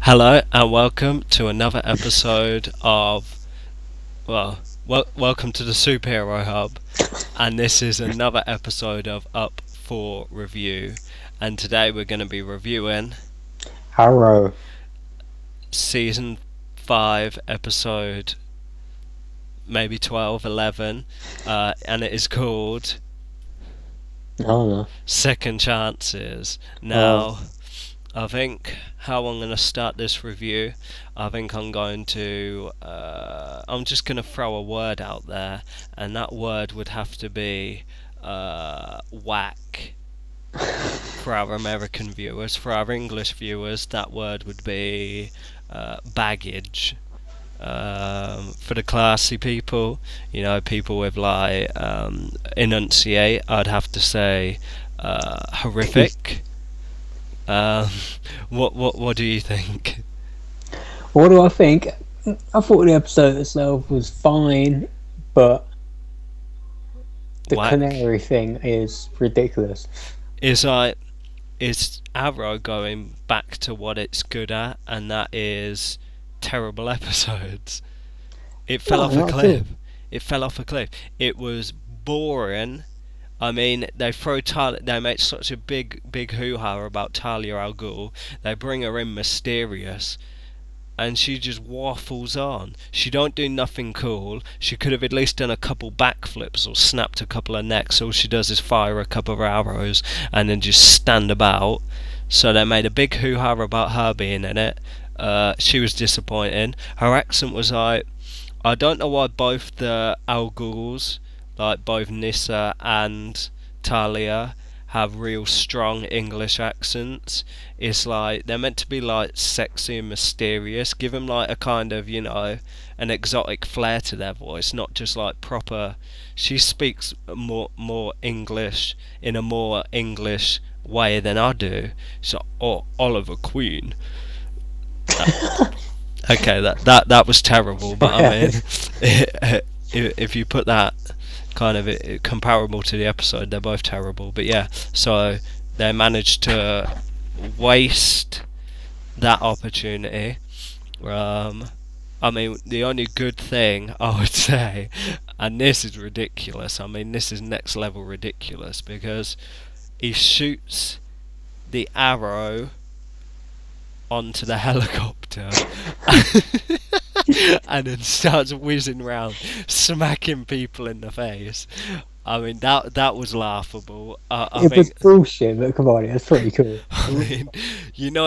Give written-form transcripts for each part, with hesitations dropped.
Hello and welcome to another episode of welcome to the Superhero Hub, and this is another episode of Up for Review, and today we're going to be reviewing Arrow. season 5 episode maybe 12, 11, and it is called Oh no. Second Chances. Oh. Now, I think how I'm going to start this review, I think I'm just going to throw a word out there, and that word would have to be whack for our American viewers. For our English viewers, that word would be baggage. For the classy people, people with enunciate, I'd have to say horrific. Um, what do you think? What do I think? I thought the episode itself was fine, but the Whack canary thing is ridiculous. is is Arrow going back to what it's good at, and that is terrible episodes. It fell No, off a not at all. cliff. It fell off a cliff. It was boring. I mean, they make such a big hoo-ha about Talia Al Ghul. They bring her in mysterious, and she just waffles on. She don't do nothing cool. She could have at least done a couple backflips or snapped a couple of necks. All she does is fire a couple of arrows and then just stand about. So they made a big hoo-ha about her being in it. She was disappointing. Her accent was like, I don't know why both the Al Ghuls, like both Nissa and Talia, have real strong English accents. It's like they're meant to be like sexy and mysterious. Give them like a kind of, an exotic flair to their voice, not just like proper. She speaks more English in a more English way than I do. So, Oliver Queen. Okay, that was terrible, but I mean, if you put that kind of comparable to the episode, they're both terrible. But yeah, so they managed to waste that opportunity. I mean, the only good thing I would say, and this is ridiculous. I mean, this is next level ridiculous because he shoots the arrow onto the helicopter and then starts whizzing round, smacking people in the face. I mean, that was laughable. I It was think. bullshit, but come on, it was pretty cool. I mean,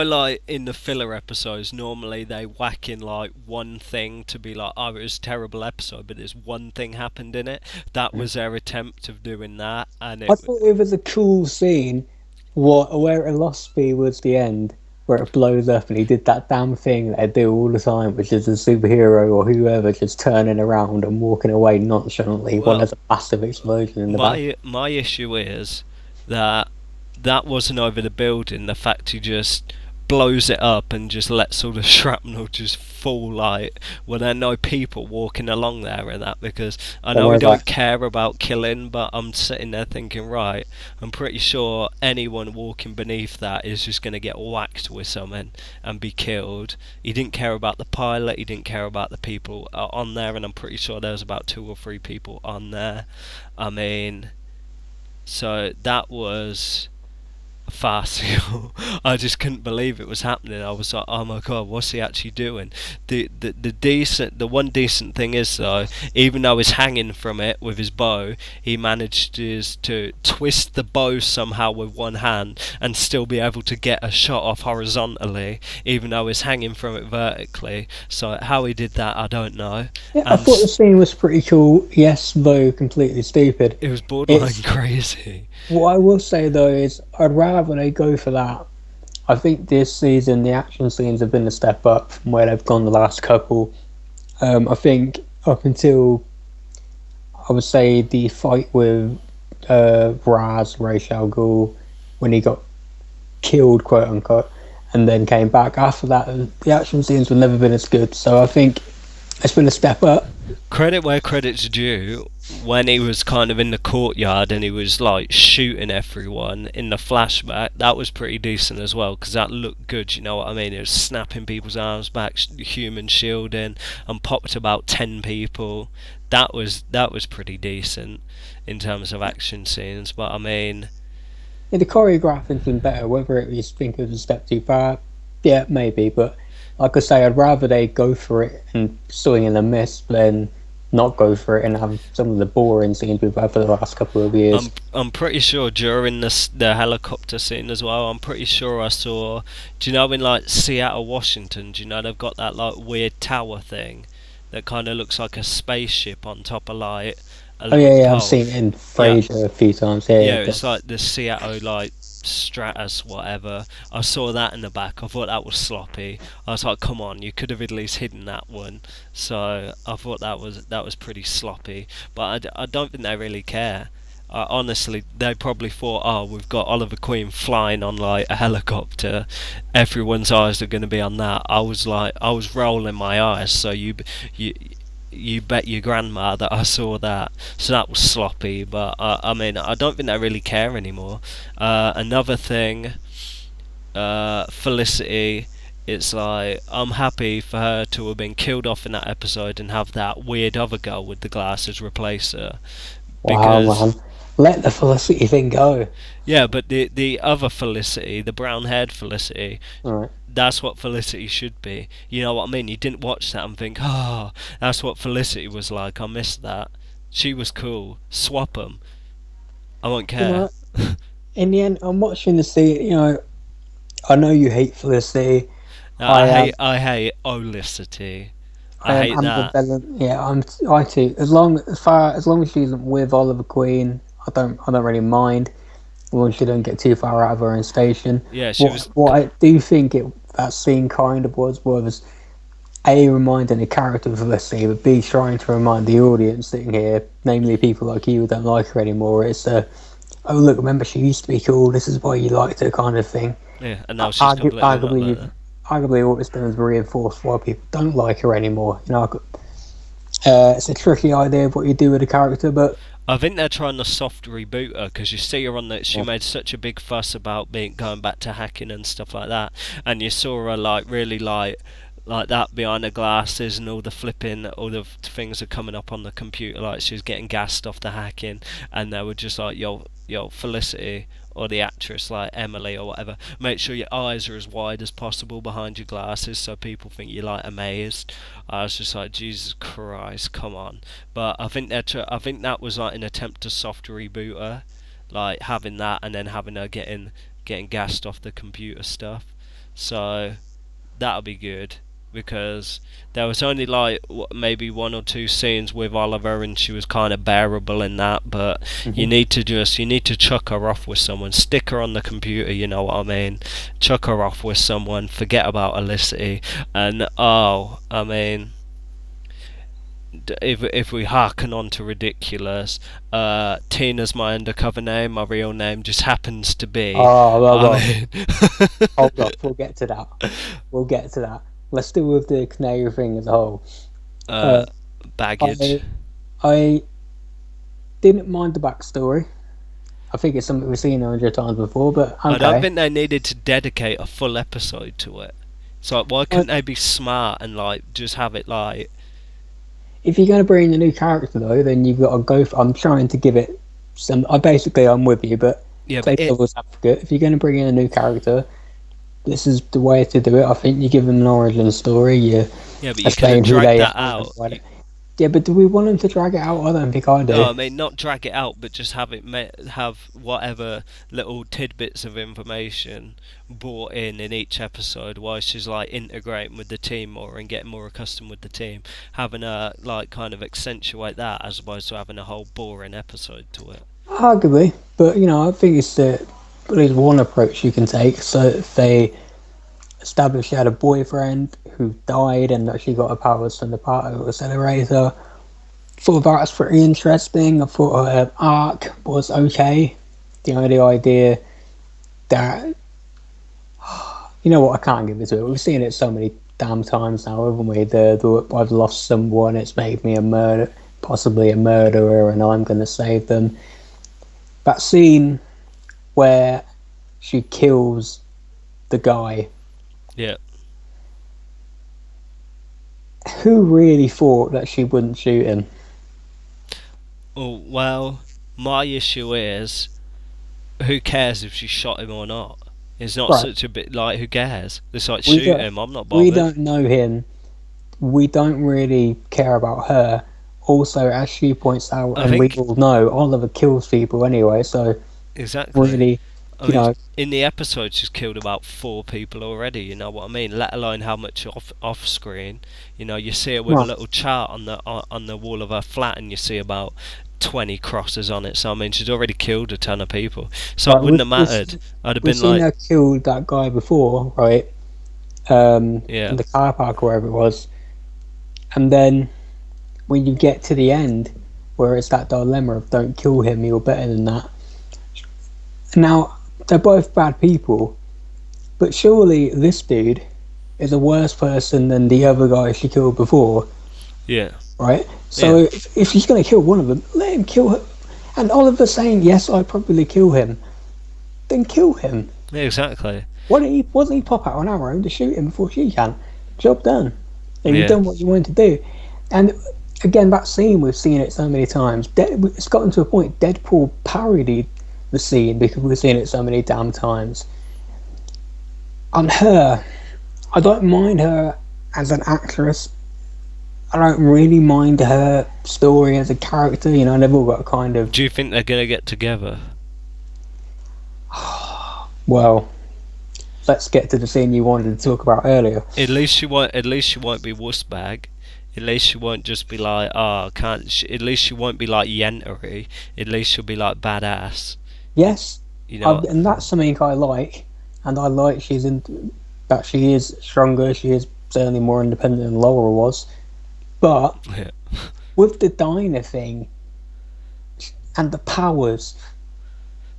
like in the filler episodes, normally they whack in like one thing to be like, oh, it was a terrible episode, but there's one thing happened in it. That was their attempt of doing that, and I thought it was a cool scene. Where it lost me was the end, where it blows up and he did that damn thing that I do all the time, which is a superhero or whoever just turning around and walking away nonchalantly while well, there's a massive explosion in the back. my issue is that that wasn't over the building. The fact he just blows it up and just lets all the shrapnel just fall, like, well, there are no people walking along there and that, because I Don't know we worry about don't care about killing, but I'm sitting there thinking, right, I'm pretty sure anyone walking beneath that is just going to get whacked with something and be killed. He didn't care about the pilot, he didn't care about the people on there, and I'm pretty sure there was about 2 or 3 people on there. I mean, so that was farcical. I just couldn't believe it was happening. I was like, oh my god, what's he actually doing? The one decent thing is though, even though he's hanging from it with his bow, he managed to twist the bow somehow with one hand and still be able to get a shot off horizontally, even though he's hanging from it vertically. So how he did that, I don't know. Yeah, I And thought the scene was pretty cool. Yes, though completely stupid. it was borderline It's crazy. what I will say though is I'd rather they go for that. I think this season the action scenes have been a step up from where they've gone the last couple. I think up until I would say the fight with Ra's al Ghul when he got killed, quote unquote, and then came back. After that, the action scenes have never been as good. So I think it's been a step up. Credit where credit's due. When he was kind of in the courtyard and he was like shooting everyone in the flashback, that was pretty decent as well because that looked good. You know what I mean? It was snapping people's arms back, human shielding, and popped about 10 people. That was pretty decent in terms of action scenes. But I mean, Yeah, the choreographing's been better. Whether it was think it was a step too far, yeah, maybe. But like I say, I'd rather they go for it and swing and a miss than not go for it and have some of the boring scenes we've had for the last couple of years. I'm pretty sure during the helicopter scene as well. I'm pretty sure I saw. Do you know in like Seattle, Washington? Do you know they've got that like weird tower thing that kind of looks like a spaceship on top of like a Oh little yeah, yeah, I've pole? seen it in Yeah, Frasier a few times. Yeah, yeah, yeah. It's like the Seattle like Stratus, whatever. I saw that in the back. I thought that was sloppy. I was like, come on, you could have at least hidden that one. So I thought that was pretty sloppy. But I don't think they really care. Honestly, they probably thought, oh, we've got Oliver Queen flying on like a helicopter. Everyone's eyes are going to be on that. I was rolling my eyes. So you, you bet your grandma that I saw that. So that was sloppy. But I mean, I don't think they really care anymore. Another thing, Felicity. It's like I'm happy for her to have been killed off in that episode and have that weird other girl with the glasses replace her wow, because man, let the Felicity thing go. yeah, but the other Felicity, the brown haired Felicity, All right. that's what Felicity should be. You know what I mean? You didn't watch that and think, oh, that's what Felicity was like. I missed that. She was cool. Swap 'em. I won't You care. know, in the end, I'm watching the scene. I know you hate Felicity. No, I am. I hate Olicity. I I am hate that. ambivalent. Yeah, I too. As long as she isn't with Oliver Queen, I don't really mind. As long as she don't get too far out of her own station. Yeah, she was. What I do think that scene kind of was a reminding the character of Felicity, but b trying to remind the audience sitting here, namely people like you who don't like her anymore. It's oh look, remember she used to be cool. This is why you liked her, kind of thing. Yeah, and now she's completely not like that. Arguably what it's done is reinforced why people don't like her anymore. It's a tricky idea of what you do with a character, but I think they're trying to soft reboot her because you see her on the. She yeah, made such a big fuss about being going back to hacking and stuff like that, and you saw her like really like that behind the glasses and all the flipping, all the things are coming up on the computer like she was getting gassed off the hacking, and they were just like, yo, Felicity or the actress like Emily or whatever, make sure your eyes are as wide as possible behind your glasses so people think you're like amazed. I was just like, Jesus Christ, come on. But I think I think that was like an attempt to soft reboot her, like having that and then having her getting gassed off the computer stuff. So that'll be good because there was only like maybe one or two scenes with Oliver and she was kind of bearable in that, but hmm you need to chuck her off with someone, stick her on the computer, you know what I mean, chuck her off with someone, forget about Felicity. And oh, I mean, if we hearken on to ridiculous, Tina's my undercover name. My real name just happens to be. oh well, I hold mean, off. We'll get to that. We'll get to that. Let's deal with the Canary thing as a whole. uh, Uh, baggage. I I didn't mind the backstory. I think it's something we've seen 100 times before, but I don't okay. think they needed to dedicate a full episode to it. So like, why Uh, couldn't they be smart and like just have it like if you're going to bring in a new character though, then you've got to go. I'm trying to give it some. I'm with you, but yeah, but play it devil's advocate. If you're going to bring in a new character, this is the way to do it. I think you give them an origin story. You yeah, but you could have explain who dragged they that are and out. what. Yeah, but do we want them to drag it out? I don't think I No, do. I mean not drag it out, but just have have whatever little tidbits of information brought in each episode while she's like integrating with the team more and getting more accustomed with the team, having her like kind of accentuate that as opposed to having a whole boring episode to it. Arguably, but I think it's at least one approach you can take. So if they establish she had a boyfriend who died and that she got her powers from the particle accelerator, thought that was pretty interesting. I thought her arc was okay. The idea that You know what? I can't give it to it. We've seen it so many damn times now, haven't we? I've lost someone. It's made me a murder, possibly a murderer, and I'm going to save them. That scene where she kills the guy. Yeah. Who really thought that she wouldn't shoot him? Oh, well, my issue is, who cares if she shot him or not? It's not Right. such a bit like, who cares? It's like, We shoot don't. him, I'm not We bothered. don't know him. We don't really care about her. Also, as she points out, I and we think, all know, Oliver kills people anyway. So exactly. really, I you mean, know, in the episode, she's killed about 4 people already. You know what I mean? Let alone how much off screen. You know, you see her with a right, little chart on the wall of her flat, and you see about 20 crosses on it. So I mean, she's already killed a ton of people. So it right. wouldn't have mattered. I'd have We've been seen like, her kill that guy before, right? yeah, In the car park or wherever it was, and then when you get to the end, where it's that dilemma of don't kill him, you're better than that. Now they're both bad people, but surely this dude is a worse person than the other guy she killed before, yeah, right? So yeah, if she's going to kill one of them, let him kill her. And Oliver saying, yes, I'd probably kill him, then kill him. yeah, exactly. Why didn't he, wasn't he pop out an arrow to shoot him before she can? Job done. And you've Yeah, done what you wanted to do. And again, that scene, we've seen it so many times. It's gotten to a point, Deadpool parodied the scene because we've seen it so many damn times. On her, I don't mind her as an actress. I don't really mind her story as a character. You know, they've all got a kind of, do you think they're gonna get together? well, let's get to the scene you wanted to talk about earlier. At least she won't. At least she won't be wussbag. At least she won't just be like, oh, can't. At least she won't be like yentery. At least she'll be like badass. You, Yes, you know. and that's something I like, and I like that she is stronger. She is certainly more independent than Laura was. But Yeah. with the diner thing and the powers,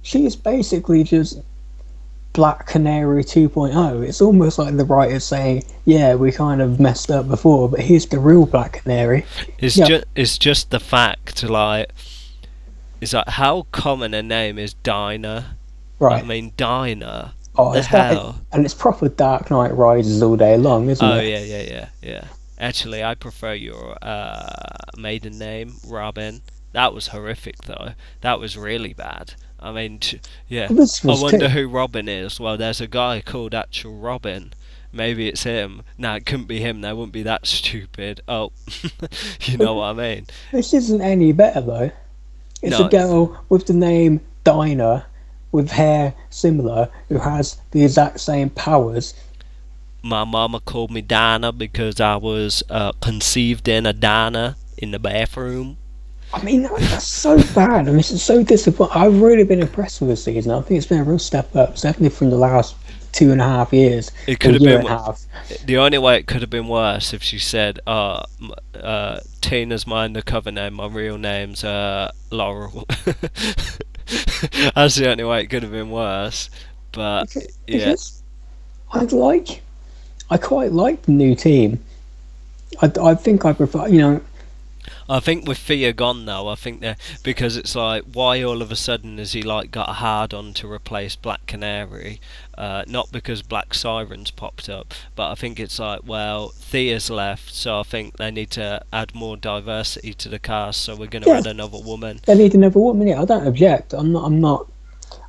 she is basically just Black Canary 2.0. It's almost like the writer's saying, "Yeah, we kind of messed up before, but here's the real Black Canary." Yeah, It's just the fact, like, it's like how common a name is Dinah. I right. mean, Dinah. What Oh, the it's that, hell? and it's proper Dark Knight Rises all day long, isn't Oh it? yeah, yeah, yeah, yeah. Actually, I prefer your maiden name, Robin. That was horrific, though. That was really bad. I mean, yeah. Well, this I was wonder too. who Robin is. Well, there's a guy called actual Robin. Maybe it's him. No, it couldn't be him. They wouldn't be that stupid. Oh, you know what I mean? This isn't any better though. It's a No, girl with the name Dinah, with hair similar, who has the exact same powers. my mama called me Dinah because I was conceived in a diner in the bathroom. I mean, that's so bad. I mean, it's so disappointing. I've really been impressed with this season. I think it's been a real step up, definitely from the last 2.5 years, It or could have year been and a half. the only way it could have been worse if she said, Tina's my undercover name, my real name's Laurel. That's the only way it could have been worse. But yeah, Because I'd like, I quite like the new team. I think I prefer, I think with Thea gone though, I think that because it's like, why all of a sudden has he like got a hard on to replace Black Canary? Not because Black Siren's popped up, but I think it's like, well, Thea's left, so I think they need to add more diversity to the cast. So we're going to yeah, add another woman. they need another woman. Yeah, I don't object. I'm not.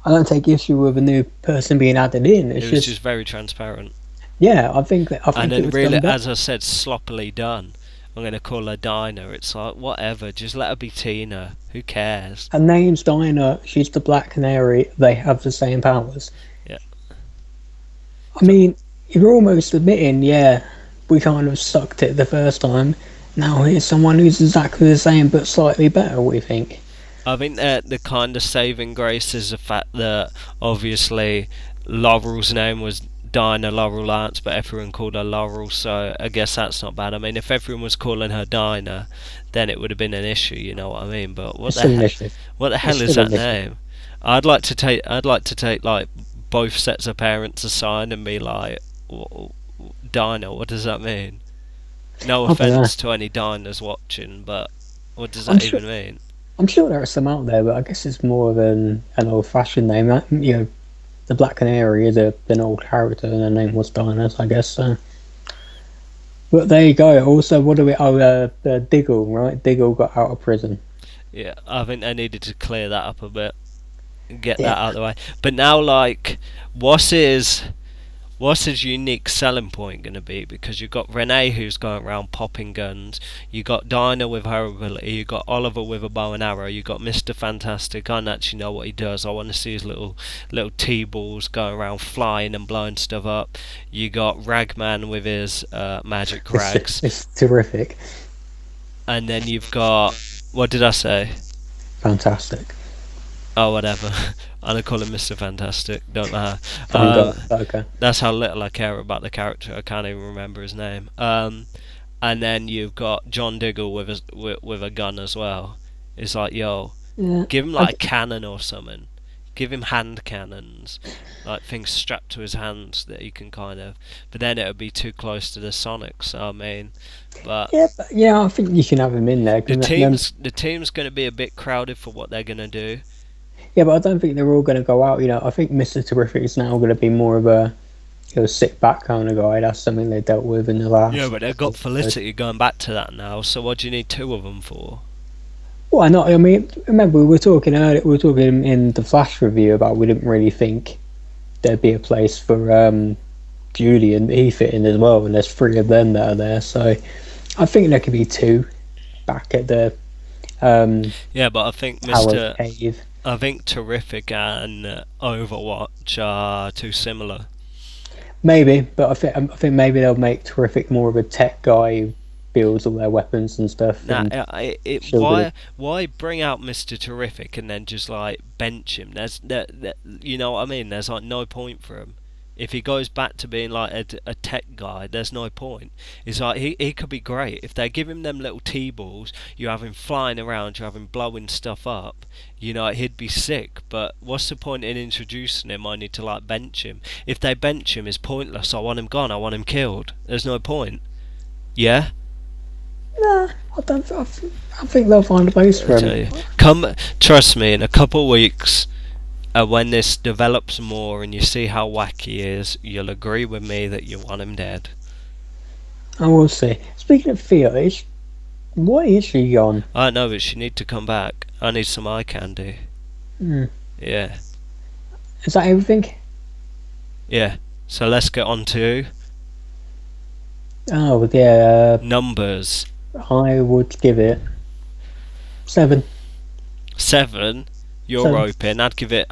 I don't take issue with a new person being added in. It's It was just, just very transparent, yeah, I and think it then was really, done better. as I said, sloppily done. I'm going to call her Dinah. It's like, whatever, just let her be Tina. Who cares? Her name's Dinah. She's the Black Canary. They have the same powers. Yeah. I mean, you're almost admitting, yeah, we kind of sucked it the first time. Now here's someone who's exactly the same but slightly better, we think. I think that the kind of saving grace is the fact that obviously Laurel's name was Dinah Laurel Lance, but everyone called her Laurel, so I guess that's not bad. I mean, if everyone was calling her Dinah, then it would have been an issue, you know what I mean? But It's still an issue. what the It's hell is still that an issue. name? I'd like to take like both sets of parents aside and be like, Diner. What does that mean? No I don't know. offense to any diners watching, but what does I'm that sure. even mean? I'm sure there are some out there, but I guess it's more of an old fashioned name. The Black Canary is an old character, and her name was Dinah, I guess. So. But there you go. Also, what do we? Oh, Diggle, right? Diggle got out of prison. Yeah, I think they needed to clear that up a bit and get Yeah, that out of the way. But now, like, what is what's his unique selling point going to be? Because you've got Renee who's going around popping guns, you got Dinah with her ability, you got Oliver with a bow and arrow, you got Mr. Fantastic. I don't actually know what he does. I want to see his little T-balls going around flying and blowing stuff up. You got Ragman with his magic rags, it's terrific, and then you've got, what did I say? fantastic. Oh, whatever. I'm gonna call him Mr. Fantastic. Don't matter. Thank God. Okay. That's how little I care about the character. I can't even remember his name. And then you've got John Diggle with a gun as well. It's like, yo, Yeah. give him like a cannon or something. Give him hand cannons, like things strapped to his hands that he can kind of. But then it would be too close to the Sonics. I mean, but Yeah, I think you can have him in there. the team's going to be a bit crowded for what they're going to do. Yeah, but I don't think they're all going to go out. I think Mister Terrific is now going to be more of a sit back kind of guy. That's something they dealt with in the last. Yeah, but they've got Felicity going back to that now. So what do you need two of them for? Why not? I mean, remember we were talking earlier. We were talking in the Flash review about we didn't really think there'd be a place for Julian, but he fit in as well. And there's three of them that are there, so I think there could be two back at the Yeah, but I think Tower Cave. I think Terrific and Overwatch are too similar. Maybe, but I think maybe they'll make Terrific more of a tech guy who builds all their weapons and stuff. Nah, And she'll be why bring out Mr. Terrific and then just like bench him? You know what I mean? There's like no point for him. If he goes back to being like a tech guy, there's no point. It's like he could be great if they give him them little T-balls. You have him flying around, you have him blowing stuff up. You know, he'd be sick. But what's the point in introducing him? I need to like bench him. If they bench him, it's pointless. I want him gone. I want him killed. There's no point. Yeah. nah. I think they'll find a place for I tell you, him. trust me. In a couple of weeks, when this develops more and you see how wacky he is, you'll agree with me that you want him dead. I will see. Speaking of Theo, what is she on? I know, but she need to come back. I need some eye candy. Hmm. Yeah, Is that everything? yeah. So let's get on to Oh yeah. numbers. I would give it 7. 7. You're Seven. roping. I'd give it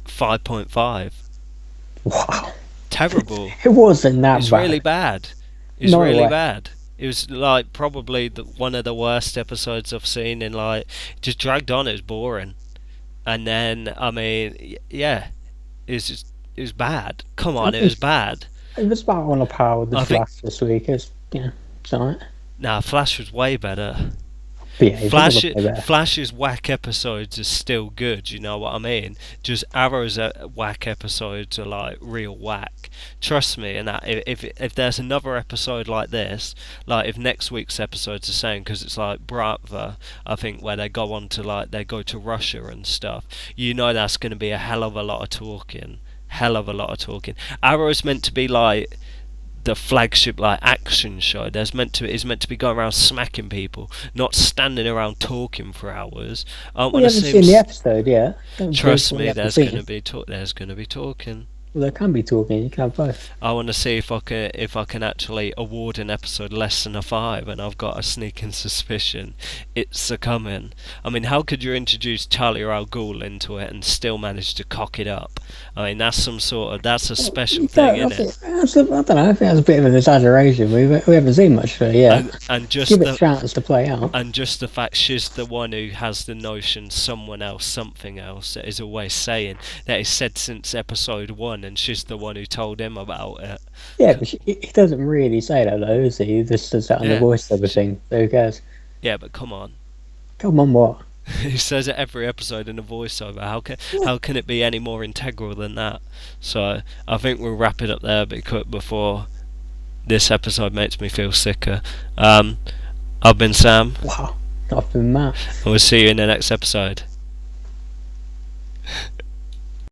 5.5. Wow. Terrible. It wasn't that It's bad. really bad. It's No really way. bad. It was like probably one of the worst episodes I've seen in like just dragged on. It was boring, and then I mean, yeah, it was bad. Come I on, it was think bad. it was about on a par with the I think Flash this week. It's alright. nah, Flash was way better. But yeah, it was way better. Flash's whack episodes are still good. You know what I mean? Just Arrow's whack episodes are like real whack. Trust me. And that if there's another episode like this, like if next week's episode's the same, because it's like Bratva, I think where they go on to like they go to Russia and stuff. You know that's going to be a hell of a lot of talking. Hell of a lot of talking. Arrow's meant to be like the flagship like action show. Is meant to be going around smacking people, not standing around talking for hours. I We want to haven't see seen him. the episode yet. Don't Trust brief what me, you haven't there's seen. gonna be there's gonna be talking. Well, there can be talking. You can have both. I want to see if I can actually award an episode less than a 5, and I've got a sneaking suspicion it's a coming. I mean, how could you introduce Talia Al Ghul into it and still manage to cock it up? I mean, that's that's a special thing, isn't it? I don't know. I think that's a bit of an exaggeration. We haven't seen much of it yet. And just Give it a the chance to play out. and just the fact she's the one who has the notion someone else, something else, that is always saying that is said since episode 1, and she's the one who told him about it. Yeah, but he doesn't really say that though, does he? He just does that on the Yeah. voiceover thing. So who cares? Yeah, but come on. Come on, what? He says it every episode in a voiceover. How can it be any more integral than that? So I think we'll wrap it up there before this episode makes me feel sicker. I've been Sam. Wow, I've been Matt. And we'll see you in the next episode.